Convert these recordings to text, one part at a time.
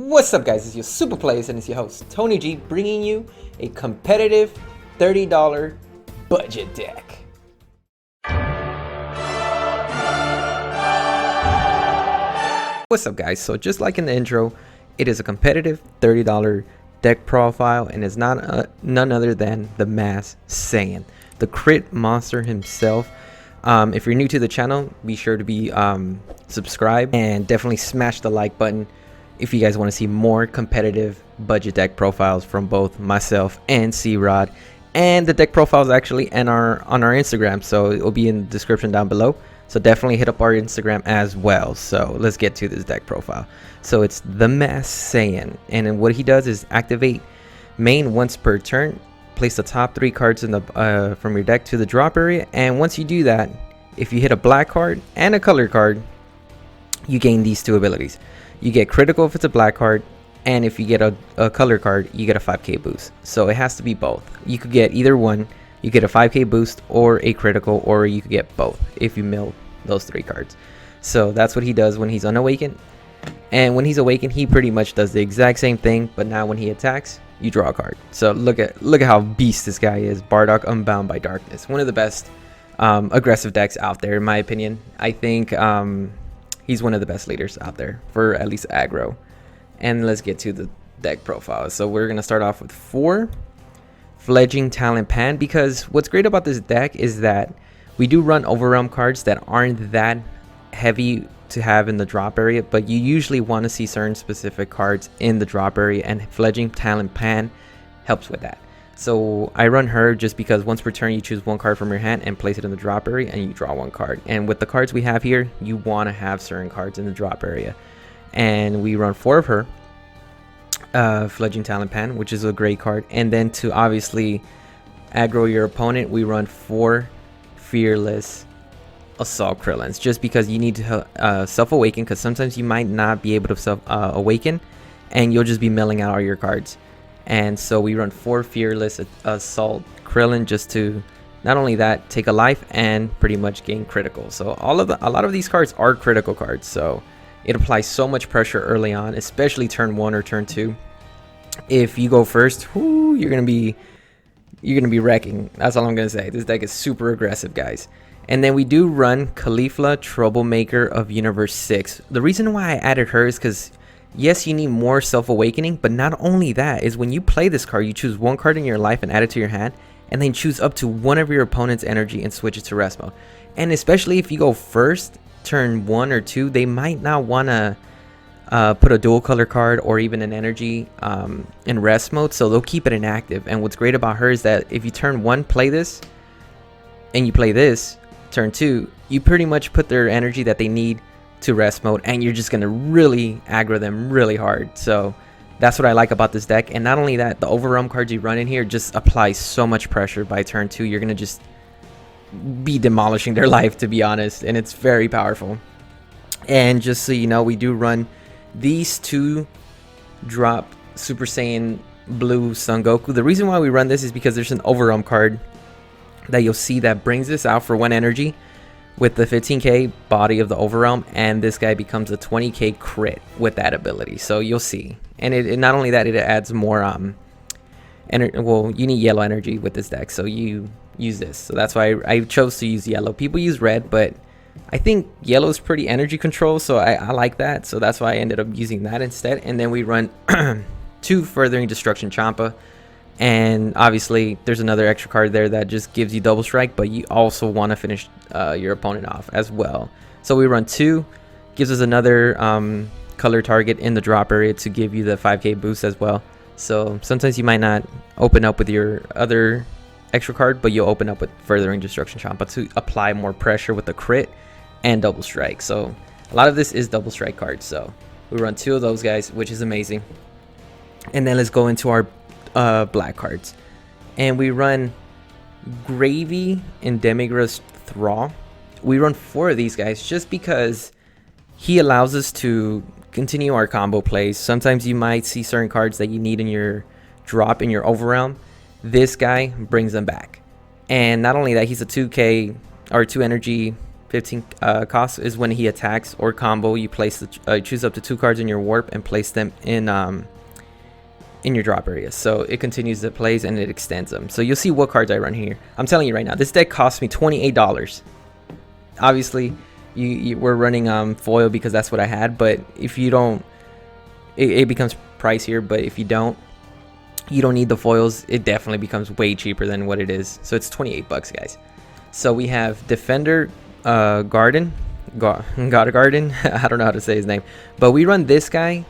What's up, guys? It's your Super Plays and it's your host Tony G, bringing you a competitive $30 budget deck. What's up, guys? So just like in the intro, it is a competitive $30 deck profile and is none other than the Mass Saiyan, the crit monster himself. If you're new to the channel, be sure to be subscribed and definitely smash the like button if you guys want to see more competitive budget deck profiles from both myself and C-Rod. And the deck profiles actually on our Instagram, so it will be in the description down below. So definitely hit up our Instagram as well. So let's get to this deck profile. So it's the Mass Saiyan, and then what he does is activate main once per turn. Place the top 3 cards in the from your deck to the drop area, and once you do that, if you hit a black card and a color card, you gain these 2 abilities. You get critical if it's a black card, and if you get a color card, you get a 5k boost. So it has to be both. You could get either one. You get a 5k boost or a critical, or you could get both if you mill those 3 cards. So that's what he does when he's unawakened. And when he's awakened, he pretty much does the exact same thing, but now when he attacks, you draw a card. So look at how beast this guy is. Bardock Unbound by Darkness, one of the best aggressive decks out there in my opinion. I think he's one of the best leaders out there for at least aggro. And let's get to the deck profile. So we're gonna start off with 4 Fledging Talent Pan, because what's great about this deck is that we do run overwhelm cards that aren't that heavy to have in the drop area, but you usually want to see certain specific cards in the drop area, and Fledging Talent Pan helps with that. So I run her just because once per turn you choose 1 card from your hand and place it in the drop area, and you draw 1 card. And with the cards we have here, you want to have certain cards in the drop area, and we run 4 of her Fledging Talent Pan, which is a great card. And then to obviously aggro your opponent, we run 4 Fearless Assault Krillins, just because you need to self-awaken, because sometimes you might not be able to self-awaken and you'll just be milling out all your cards. And so we run 4 Fearless Assault Krillin just to not only that, take a life and pretty much gain critical. So a lot of these cards are critical cards, so it applies so much pressure early on, especially turn 1 or turn 2. If you go first, whoo, you're gonna be wrecking. That's all I'm gonna say. This deck is super aggressive, guys. And then we do run Kalifa, Troublemaker of Universe 6. The reason why I added her is because, yes, you need more self-awakening, but not only that, is when you play this card, you choose 1 card in your life and add it to your hand, and then choose up to 1 of your opponent's energy and switch it to rest mode. And especially if you go first, turn 1 or 2, they might not want to put a dual color card or even an energy in rest mode, so they'll keep it inactive. And what's great about her is that if you turn 1 play this, and you play this, turn 2, you pretty much put their energy that they need to rest mode, and you're just gonna really aggro them really hard. So that's what I like about this deck. And not only that, the overwhelm cards you run in here just apply so much pressure. By turn 2, you're gonna just be demolishing their life, to be honest, and it's very powerful. And just so you know, we do run these 2 drop Super Saiyan Blue Son Goku. The reason why we run this is because there's an overwhelm card that you'll see that brings this out for 1 energy with the 15k body of the overwhelm, and this guy becomes a 20k crit with that ability. So you'll see. And it not only that, it adds more well, you need yellow energy with this deck, so you use this. So that's why I chose to use yellow. People use red, but I think yellow is pretty energy control, so I like that. So that's why I ended up using that instead. And then we run 2 Furthering Destruction Champa. And obviously there's another extra card there that just gives you double strike, but you also want to finish your opponent off as well. So we run 2, gives us another color target in the drop area to give you the 5k boost as well. So sometimes you might not open up with your other extra card, but you'll open up with Furthering Destruction Champa to apply more pressure with the crit and double strike. So a lot of this is double strike cards, so we run 2 of those guys, which is amazing. And then let's go into our black cards, and we run Gravy and Demigra's Thrall. We run 4 of these guys just because he allows us to continue our combo plays. Sometimes you might see certain cards that you need in your drop in your overwhelm. This guy brings them back. And not only that, he's a 2k or 2 energy 15 cost is when he attacks or combo. You place choose up to 2 cards in your warp and place them in your drop area. So it continues the plays and it extends them. So you'll see what cards I run here. I'm telling you right now, this deck cost me $28. Obviously, we're running foil because that's what I had. But if you don't, it becomes pricier. But if you don't need the foils, it definitely becomes way cheaper than what it is. So it's 28 bucks, guys. So we have Defender Garden. God Garden. I don't know how to say his name. But we run this guy.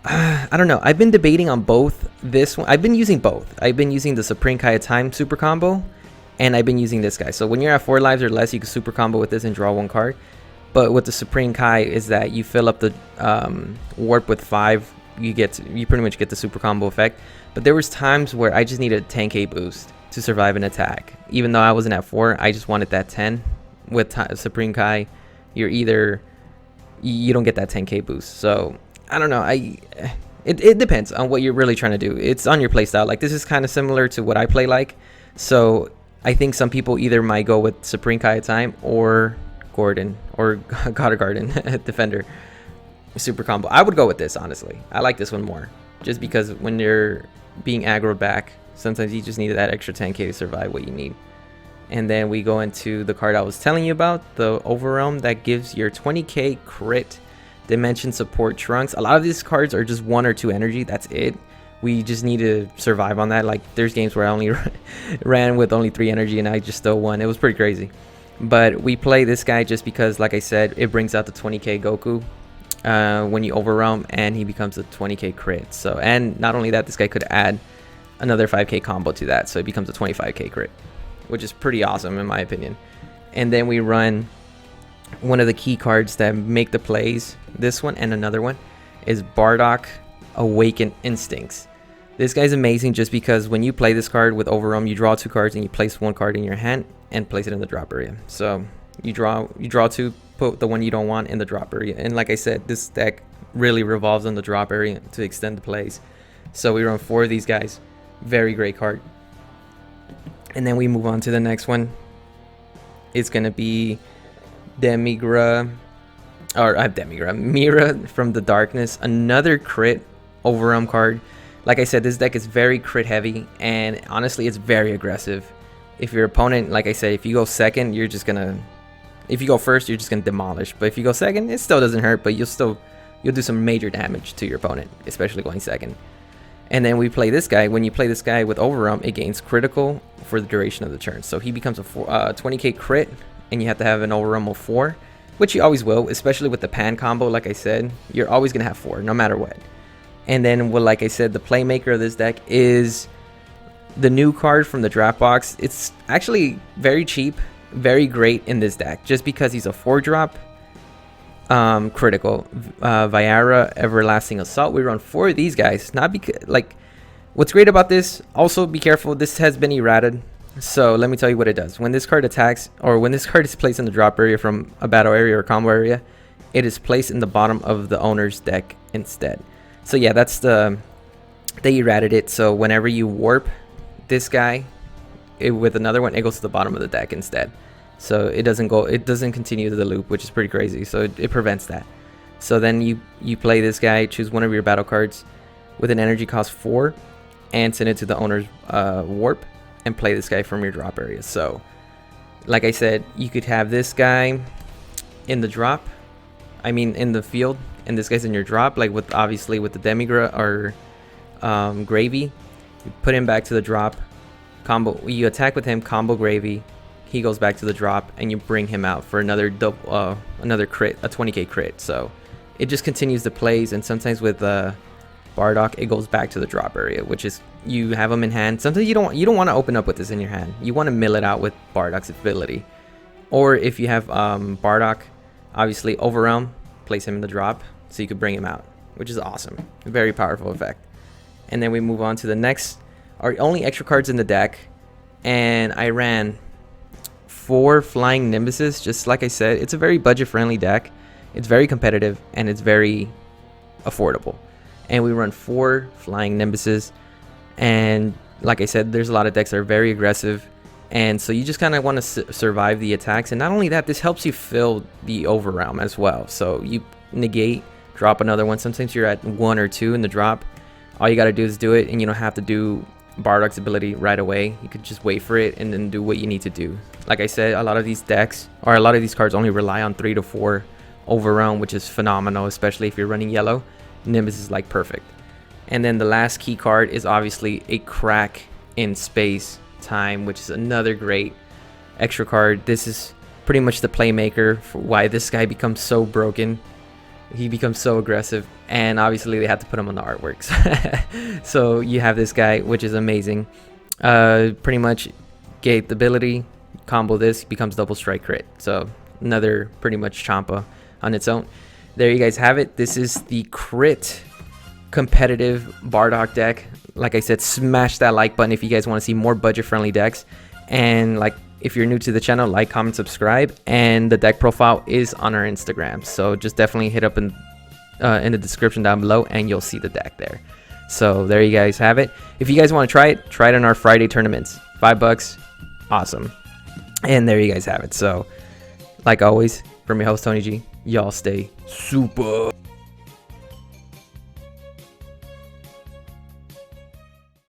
I don't know. I've been debating on both. This one, I've been using both. I've been using the Supreme Kai Time super combo, and I've been using this guy. So when you're at 4 lives or less, you can super combo with this and draw 1 card. But with the Supreme Kai is that you fill up the warp with 5. You pretty much get the super combo effect. But there was times where I just needed a 10k boost to survive an attack. Even though I wasn't at 4, I just wanted that 10. With Supreme Kai, you don't get that 10k boost. So I don't know. It depends on what you're really trying to do. It's on your playstyle. Like, this is kind of similar to what I play like. So I think some people either might go with Supreme Kai Time or Gordon or God of Garden Defender super combo. I would go with this, honestly. I like this one more, just because when you're being aggro back, sometimes you just need that extra 10k to survive what you need. And then we go into the card I was telling you about, the Overwhelm, that gives your 20k crit dimension support Trunks. A lot of these cards are just 1 or 2 energy. That's it. We just need to survive on that. Like, there's games where I only ran with only 3 energy and I just still won. It was pretty crazy. But we play this guy just because, like I said, it brings out the 20k Goku when you Overwhelm, and he becomes a 20k crit. So, and not only that, this guy could add another 5k combo to that, so it becomes a 25k crit, which is pretty awesome in my opinion. And then we run one of the key cards that make the plays. This one and another one is Bardock Awaken Instincts. This guy's amazing just because when you play this card with Overwhelm, you draw 2 cards and you place 1 card in your hand and place it in the drop area. So you draw 2, put the one you don't want in the drop area. And like I said, this deck really revolves on the drop area to extend the plays. So we run 4 of these guys. Very great card. And then we move on to the next one. It's gonna be Mira from the Darkness, another crit Overwhelm card. Like I said, this deck is very crit heavy, and honestly, it's very aggressive. If your opponent, like I said, if you go second, you're just gonna. If you go first, you're just gonna demolish. But if you go second, it still doesn't hurt, but you'll do some major damage to your opponent, especially going second. And then we play this guy. When you play this guy with Overwhelm, it gains critical for the duration of the turn. So he becomes a 20k crit, and you have to have an Overwhelm of 4, which you always will, especially with the pan combo. Like I said, you're always gonna have 4 no matter what. And then, well, like I said, the playmaker of this deck is the new card from the draft box. It's actually very cheap, very great in this deck, just because he's a 4-drop critical Viara Everlasting Assault. We run 4 of these guys, not because, like, what's great about this, also be careful, this has been errated. So let me tell you what it does. When this card attacks, or when this card is placed in the drop area from a battle area or combo area, it is placed in the bottom of the owner's deck instead. So yeah, that's they errated it. So whenever you warp this guy with another one, it goes to the bottom of the deck instead. So it doesn't continue the loop, which is pretty crazy. So it prevents that. So then you play this guy, choose one of your battle cards with an energy cost 4, and send it to the owner's warp, and play this guy from your drop area. So like I said, you could have this guy in the drop, in the field, and this guy's in your drop, like obviously with the Demigra or Gravy. You put him back to the drop, combo, you attack with him, combo Gravy, he goes back to the drop, and you bring him out for another crit, a 20k crit. So it just continues the plays. And sometimes with Bardock, it goes back to the drop area, which is, you have them in hand. Sometimes you don't want to open up with this in your hand. You want to mill it out with Bardock's ability. Or if you have Bardock, obviously Overwhelm, place him in the drop so you could bring him out, which is awesome. Very powerful effect. And then we move on to the next, our only extra cards in the deck, and I ran 4 Flying Nimbuses. Just like I said, it's a very budget friendly deck. It's very competitive and it's very affordable. And we run 4 Flying Nimbuses, and like I said, there's a lot of decks that are very aggressive, And so you just kind of want to survive the attacks. And not only that, this helps you fill the overrealm as well. So you negate, drop another one. Sometimes you're at 1 or 2 in the drop. All you got to do is do it, and you don't have to do Bardock's ability right away. You could just wait for it and then do what you need to do. Like I said, a lot of these decks, or a lot of these cards, only rely on 3 to 4 overrealm, which is phenomenal, especially if you're running yellow. Nimbus is like perfect. And then the last key card is obviously a Crack in Space Time, which is another great extra card. This is pretty much the playmaker for why this guy becomes so broken. He becomes so aggressive, and obviously they had to put him on the artworks. So you have this guy, which is amazing. Pretty much get the ability, combo this, becomes double strike crit. So another pretty much Champa on its own. There you guys have it. This is the crit competitive Bardock deck. Like I said, smash that like button if you guys want to see more budget friendly decks. And like, if you're new to the channel, like, comment, subscribe, and the deck profile is on our Instagram. So just definitely hit up in the description down below, and you'll see the deck there. So there you guys have it. If you guys want to try it in our Friday tournaments. $5, awesome. And there you guys have it. So like always, from your host Tony G, y'all stay super.